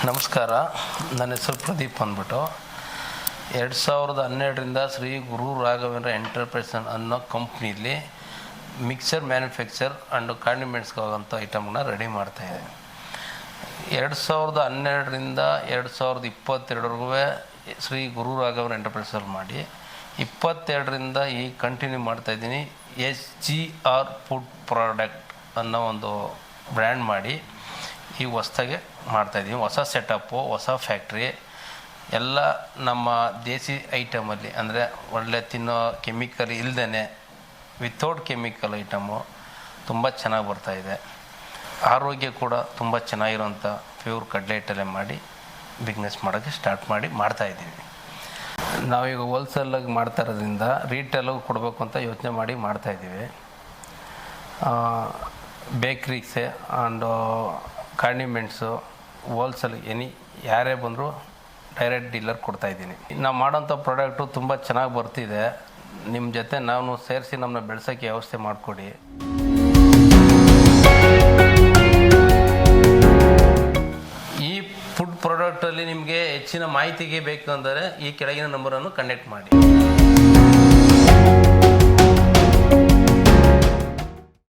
ನಮಸ್ಕಾರ, ನನ್ನ ಹೆಸರು ಪ್ರದೀಪ್ ಅಂದ್ಬಿಟ್ಟು. 2012ರಿಂದ ಶ್ರೀ ಗುರು ರಾಘವೇಂದ್ರ ಎಂಟರ್ಪ್ರೈಸಸ್ ಅನ್ನೋ ಕಂಪ್ನಿಲಿ ಮಿಕ್ಸರ್ ಮ್ಯಾನುಫ್ಯಾಕ್ಚರ್ ಆ್ಯಂಡ್ ಕಾಂಡಿಮೆಂಟ್ಸ್ಗಾಗಂಥ ಐಟಮ್ನ ರೆಡಿ ಮಾಡ್ತಾಯಿದೆ. 2012ರಿಂದ 2022ವರೆಗೂ ಶ್ರೀ ಗುರು ರಾಘವೇಂದ್ರ ಎಂಟರ್ಪ್ರೈಸಲ್ಲಿ ಮಾಡಿ 22ರಿಂದ ಈಗ ಕಂಟಿನ್ಯೂ ಮಾಡ್ತಾಯಿದ್ದೀನಿ. SGR ಫುಡ್ ಪ್ರಾಡಕ್ಟ್ ಅನ್ನೋ ಒಂದು ಬ್ರ್ಯಾಂಡ್ ಮಾಡಿ ಈಗ ಹೊಸ್ದಾಗೆ ಮಾಡ್ತಾಯಿದ್ದೀವಿ. ಹೊಸ ಸೆಟಪ್ಪು, ಹೊಸ ಫ್ಯಾಕ್ಟ್ರಿ, ಎಲ್ಲ ನಮ್ಮ ದೇಸಿ ಐಟಮಲ್ಲಿ, ಅಂದರೆ ಒಳ್ಳೆ ತಿನ್ನೋ ಕೆಮಿಕಲ್ ಇಲ್ಲದೇ ವಿತೌಟ್ ಕೆಮಿಕಲ್ ಐಟಮು ತುಂಬ ಚೆನ್ನಾಗಿ ಬರ್ತಾಯಿದೆ. ಆರೋಗ್ಯ ಕೂಡ ತುಂಬ ಚೆನ್ನಾಗಿರೋಂಥ ಪ್ಯೂರ್ ಕಡಲೆ ಹಿಟ್ಟಲ್ಲೇ ಮಾಡಿ ಬಿಸ್ನೆಸ್ ಮಾಡೋಕ್ಕೆ ಸ್ಟಾರ್ಟ್ ಮಾಡ್ತಾಯಿದ್ದೀವಿ. ನಾವೀಗ ಹೋಲ್ಸೇಲಾಗಿ ಮಾಡ್ತಾ ಇರೋದ್ರಿಂದ ರೀಟೇಲಾಗಿ ಕೊಡಬೇಕು ಅಂತ ಯೋಚನೆ ಮಾಡಿ ಮಾಡ್ತಾಯಿದ್ದೀವಿ. ಬೇಕ್ರೀಸೆ ಆ್ಯಂಡ್ ಕಾಂಡಿಮೆಂಟ್ಸು ಹೋಲ್ಸೇಲ್ ಯಾರೇ ಬಂದರೂ ಡೈರೆಕ್ಟ್ ಡೀಲರ್ ಕೊಡ್ತಾಯಿದ್ದೀನಿ. ನಾವು ಮಾಡೋಂಥ ಪ್ರಾಡಕ್ಟು ತುಂಬ ಚೆನ್ನಾಗಿ ಬರ್ತಿದೆ. ನಿಮ್ಮ ಜೊತೆ ನಾವು ಸೇರಿಸಿ ನಮ್ಮನ್ನ ಬೆಳೆಸೋಕ್ಕೆ ವ್ಯವಸ್ಥೆ ಮಾಡಿಕೊಡಿ. ಈ ಫುಡ್ ಪ್ರಾಡಕ್ಟಲ್ಲಿ ನಿಮಗೆ ಹೆಚ್ಚಿನ ಮಾಹಿತಿಗೆ ಬೇಕು ಅಂದರೆ ಈ ಕೆಳಗಿನ ನಂಬರನ್ನು ಕಾಂಟ್ಯಾಕ್ಟ್ ಮಾಡಿ.